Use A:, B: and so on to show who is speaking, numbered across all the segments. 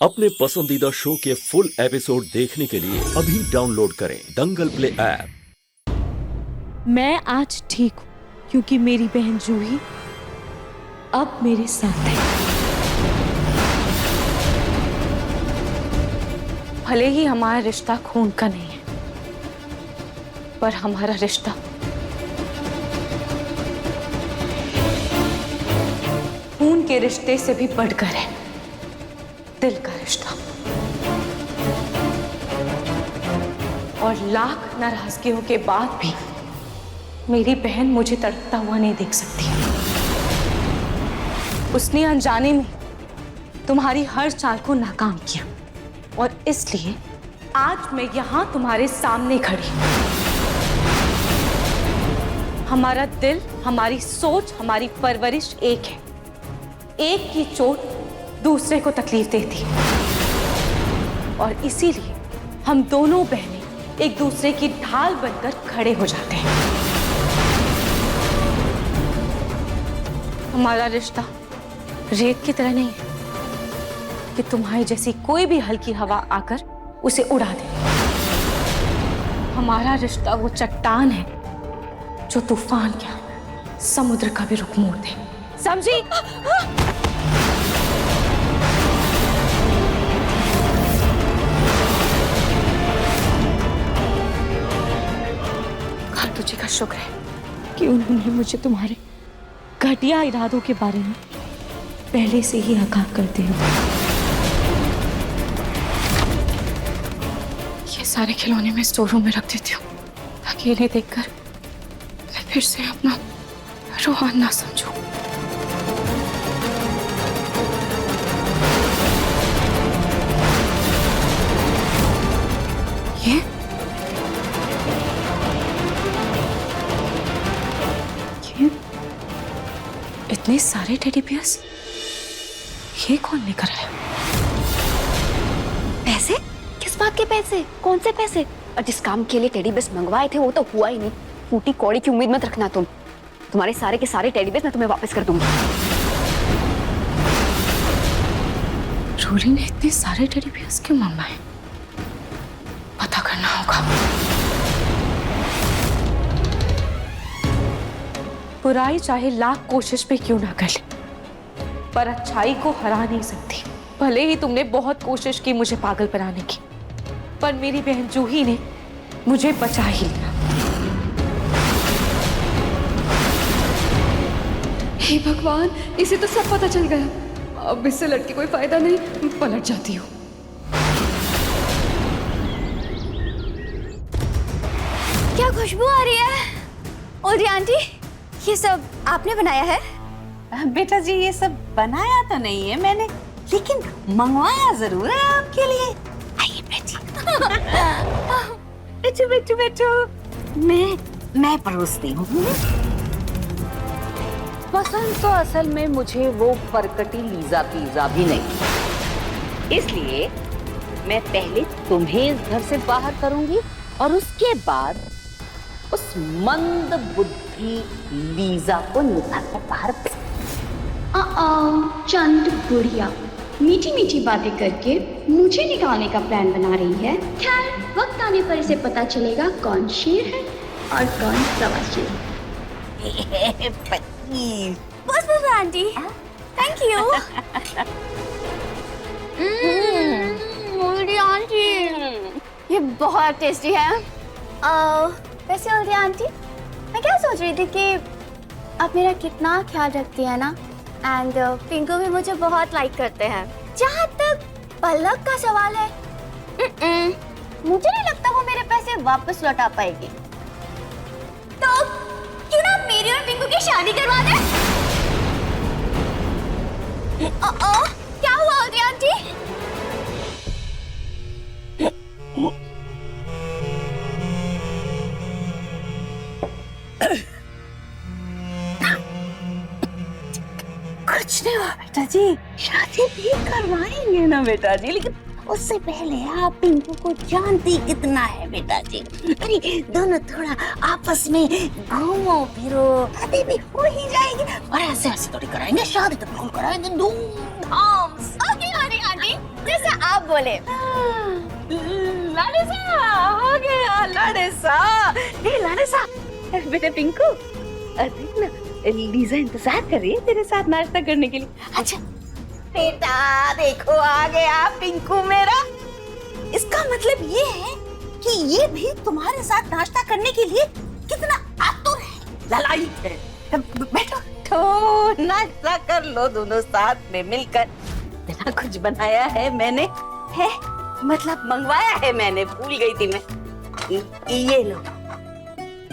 A: अपने पसंदीदा शो के फुल एपिसोड देखने के लिए अभी डाउनलोड करें दंगल प्ले ऐप।
B: मैं आज ठीक हूँ क्योंकि मेरी बहन जूही अब मेरे साथ है। भले ही हमारा रिश्ता खून का नहीं है, पर हमारा रिश्ता खून के रिश्ते से भी बढ़कर है, दिल का रिश्ता। और लाख नाराजगियों के बाद भी मेरी बहन मुझे तड़पता हुआ नहीं देख सकती। उसने अनजाने में तुम्हारी हर चाल को नाकाम किया और इसलिए आज मैं यहां तुम्हारे सामने खड़ी हूं। हमारा दिल, हमारी सोच, हमारी परवरिश एक है। एक की चोट दूसरे को तकलीफ देती और इसीलिए हम दोनों बहनें एक दूसरे की ढाल बनकर खड़े हो जाते हैं। हमारा रिश्ता रेत की तरह नहीं है कि तुम्हारी जैसी कोई भी हल्की हवा आकर उसे उड़ा दे। हमारा रिश्ता वो चट्टान है जो तूफान क्या समुद्र का भी रुख मोड़ दे। समझी? तुझे का शुक्र है कि उन्होंने मुझे तुम्हारे घटिया इरादों के बारे में पहले से ही आगाह कर दिया। ये सारे खिलौने मैं स्टोर रूम में रख देती हूँ ताकि इन्हें देखकर मैं फिर से अपना रोहान ना समझूं। इतने सारे टेडी बियर्स ये कौन लेकर आया?
C: पैसे? किस बात के पैसे? कौन से पैसे? और जिस काम के लिए टेडी बियर्स मंगवाए थे वो तो हुआ ही नहीं। फूटी कौड़ी की उम्मीद मत रखना तुम। तुम्हारे सारे के सारे टेडी बियर्स मैं तुम्हें वापस कर दूंगी।
B: रूली ने इतने सारे टेडी बियर्स क्यों मंगवाए? पता करना होगा। बुराई चाहे लाख कोशिश पे क्यों ना कर ले, पर अच्छाई को हरा नहीं सकती। भले ही तुमने बहुत कोशिश की मुझे पागल बनाने की, पर मेरी बहन जूही ने मुझे बचा ही लिया।
D: हे भगवान, इसे तो सब पता चल गया। अब इससे लड़के कोई फायदा नहीं, पलट जाती हूँ।
C: क्या खुशबू आ रही है? और आंटी, ये सब आपने बनाया है?
E: बेटा जी, ये सब बनाया तो नहीं है मैंने, लेकिन मंगवाया जरूर है आपके लिए। आइए बैठो बैठो बैठो। मैं परोसती हूँ। पसंद तो असल में मुझे वो परकटी लीजा पिज्जा भी नहीं, इसलिए मैं पहले तुम्हें इस घर से बाहर करूंगी और उसके बाद उस मंद बुद्धि लीजा को निकाल कर बाहर।
F: चंद बुढ़िया मीठी मीठी बातें करके मुझे निकालने का प्लान बना रही है। खैर, वक्त आने पर इसे पता चलेगा कौन शेर है और कौन प्रवासी।
C: बस आंटी, थैंक यू। आंटी, ये बहुत टेस्टी है। वैसे उल्टी आंटी, मैं क्या सोच रही थी कि आप मेरा कितना ख्याल रखती है ना, एंड पिंकू भी मुझे बहुत लाइक करते हैं। जहाँ तक पलक का सवाल है, मुझे नहीं लगता वो मेरे पैसे वापस लौटा पाएगी। तो क्यों ना मेरी और पिंकू की शादी करवा दे? क्या हुआ उल्टी आंटी?
E: कुछ नहीं हुआ बेटा जी, शादी भी करवाएंगे ना बेटा जी, लेकिन उससे पहले आप पिंकू को जानती कितना है बेटा जी। अरे दोनों थोड़ा आपस में घूमो फिरो, शादी भी हो ही जाएगी। और ऐसे ऐसे थोड़ी कराएंगे, शादी तो बिल्कुल कराएंगे धूमधाम से।
C: ओके आंटी, जैसे बोले।
E: लाडेसा आ गया, लाडेसा। हे लाडेसा, बेटे पिंकू, देख ना, लीजा इंतजार कर रही है तेरे साथ नाश्ता करने के लिए।
C: अच्छा बेटा, देखो आ गया पिंकू मेरा। इसका मतलब ये है कि ये भी तुम्हारे साथ नाश्ता करने के लिए कितना आतुर है, ललायत है। बैठो
E: तो नाश्ता कर लो दोनों साथ में मिलकर। इतना कुछ बनाया है मैंने, है मतलब मंगवाया है मैंने, भूल गई थी मैं। ये लो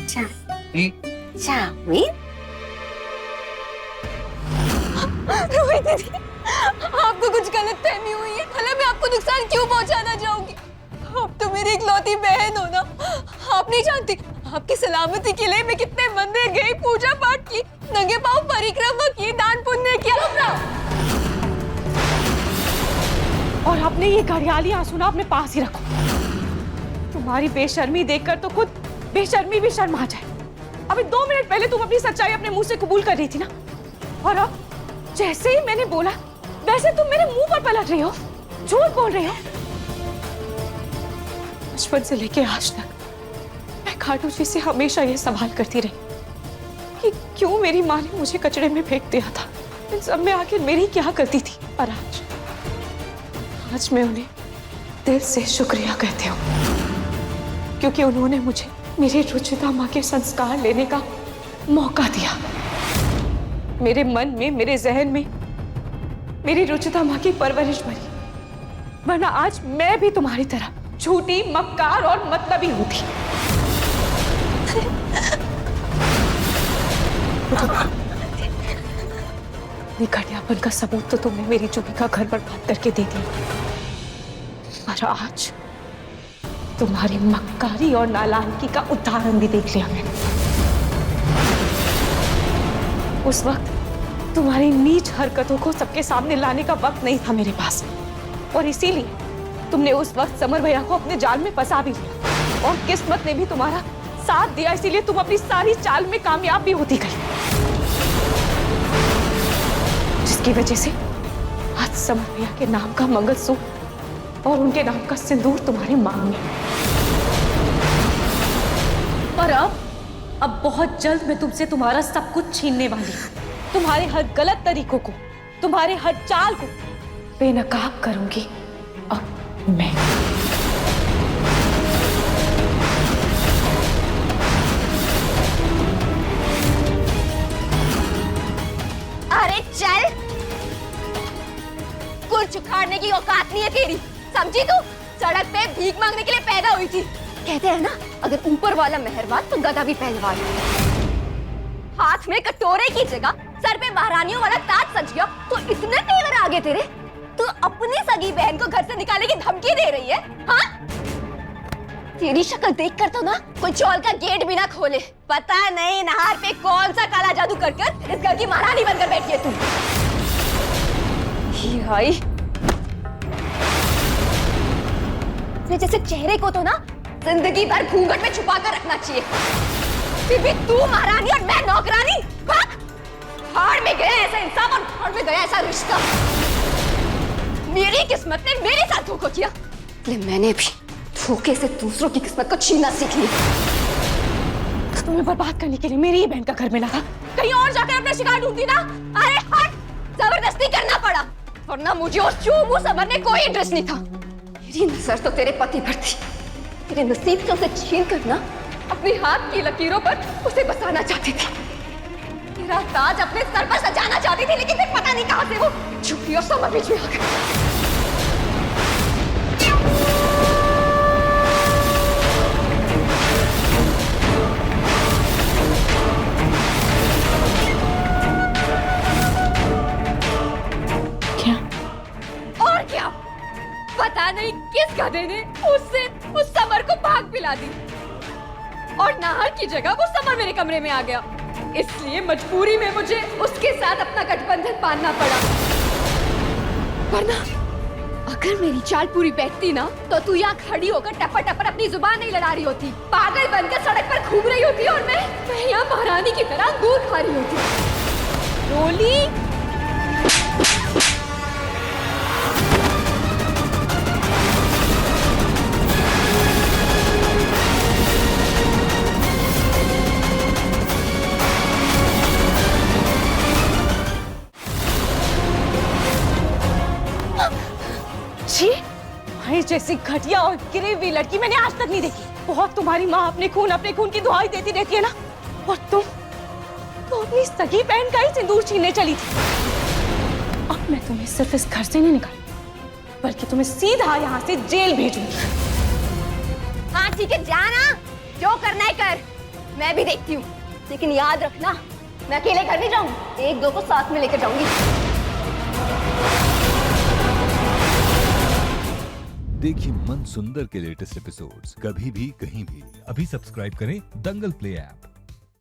E: चाउमीन।
D: रोहित दीदी, आपको कुछ गलत फहमी हुई है। भला मैं आपको नुकसान क्यों पहुंचाना चाहूंगी? आप तो मेरी इकलौती बहन हो ना। आप नहीं जानती आपकी सलामती के लिए मैं कितने मंदिर गई, पूजा पाठ की, नंगे पांव परिक्रमा की, दान पुण्य किया।
B: और अपने ये घड़ियाली आंसू ना अपने पास ही रखो। तुम्हारी बेशर्मी देखकर तो खुद बेशर्मी भी शर्मा जाए। अभी 2 मिनट पहले तुम अपनी सच्चाई अपने मुंह से कबूल कर रही थी ना, और अब जैसे ही मैंने बोला वैसे तुम मेरे मुंह पर पलट रही हो, झूठ बोल रही हो। बचपन से लेके आज तक मैं खाटू जी से हमेशा ये सवाल करती रही कि क्यों मेरी माँ ने मुझे कचड़े में फेंक दिया था। इन सब में आखिर मेरी क्या गलती थी? और आज मैं उन्हें दिल से शुक्रिया कहती हूँ, क्योंकि उन्होंने मुझे मेरी रुचिता माँ के संस्कार लेने का मौका दिया। मेरे मन में, मेरे जहन में मेरी रुचिता माँ की परवरिश भरी, वरना आज मैं भी तुम्हारी तरह झूठी, मक्कार और मतलबी होती। घटियापन का सबूत तो तुमने मेरी चुप्पी का घर बर्बाद करके दे दिया, और आज तुम्हारी मक्कारी और नालायकी का उदाहरण भी देख लिया मैंने। उस वक्त तुम्हारी नीच हरकतों को सबके सामने लाने का वक्त नहीं था मेरे पास, और इसीलिए तुमने उस वक्त समर भैया को अपने जाल में फंसा भी लिया, और किस्मत ने भी तुम्हारा साथ दिया, इसीलिए तुम अपनी सारी चाल में कामयाब भी होती गई, जिसकी वजह से आज समर भैया के नाम का मंगलसूत्र और उनके नाम का सिंदूर तुम्हारे मांग में। और अब बहुत जल्द मैं तुमसे तुम्हारा सब कुछ छीनने वाली हूँ। तुम्हारे हर गलत तरीकों को, तुम्हारे हर चाल को बेनकाब करूंगी अब मैं।
C: अरे चल, कुछ उखाड़ने की औकात नहीं है तेरी, समझी तू? सड़क पे भीख मांगने के लिए पैदा हुई थी। कहते हैं ना, अगर ऊपर वाला मेहरबान तो गधा भी पहलवान। हाथ में कटोरे की जगह सर पे महारानियों वाला ताज सज गया तो इतने तेवर आगे तेरे। तू अपनी सगी बहन को घर से निकालने की धमकी दे रही है, हाँ? तेरी शक्ल देखकर तो ना कोई चौल का गेट भी ना खोले। पता नहीं नहर पे कौन सा काला जादू कर कर इस घर की महारानी बनकर बैठी है तू। भाई अपने जैसे चेहरे को तो ना जिंदगी भर घूंघट में छुपा कर रखना चाहिए। फिर भी तू महारानी और मैं नौकरानी। हार में गया ऐसा इंसान और हार में गया ऐसा रिश्ता। मेरी किस्मत ने मेरे साथ धोखा किया, लेकिन मैंने भी धोखे से दूसरों की किस्मत को छीनना सीख लिया।
B: तुम्हें बर्बाद करने के लिए मेरी ही बहन का घर मिला था, कहीं और जाकर अपना शिकार ढूंढती ना।
C: अरे हट, जबरदस्ती करना पड़ा, वरना मुझे उस चूमू समझ में कोई इंटरेस्ट नहीं था। मेरी नजर तो तेरे पति पर थी। तेरे नसीब से उसे छीन कर ना अपने हाथ की लकीरों पर उसे बसाना चाहती थी। तेरा ताज अपने सर पर सजाना चाहती थी, लेकिन फिर पता नहीं कहां से वो झूठी और समर बीच में आ गई।
B: क्या?
C: और क्या? पता नहीं किस गधे ने उससे उस समर को भाग पिला दी और नाहर की जगह वो समर मेरे कमरे में आ गया। इसलिए मजबूरी में मुझे उसके साथ अपना गठबंधन बांधना पड़ा, वरना अगर मेरी चाल पूरी बैठती ना तो तू यहाँ खड़ी होकर टपर टपर अपनी जुबान नहीं लड़ा रही होती, पागल बनकर सड़क पर घूम रही होती और मैं यहाँ महारानी की तरह अंगूर खा रही होती। रोली
B: छी, तुम्हारी जैसी घटिया और गिरी हुई लड़की मैंने आज तक नहीं देखी। बहुत तुम्हारी माँ अपने खून की दुहाई देती रहती है ना, और तुम तो अपनी सगी बहन का ही सिंदूर छीनने चली थी। अब मैं तुम्हें सिर्फ इस घर से नहीं निकाल, बल्कि तुम्हें सीधा यहाँ से जेल भेजूंगी।
D: हाँ ठीक है, जाना, जो करना है कर, मैं भी देखती हूँ। लेकिन याद रखना, मैं अकेले घर नहीं जाऊंगी, एक दो को साथ में लेकर जाऊंगी।
G: देखिए मन सुंदर के लेटेस्ट एपिसोड्स कभी भी कहीं भी। अभी सब्सक्राइब करें दंगल प्ले ऐप।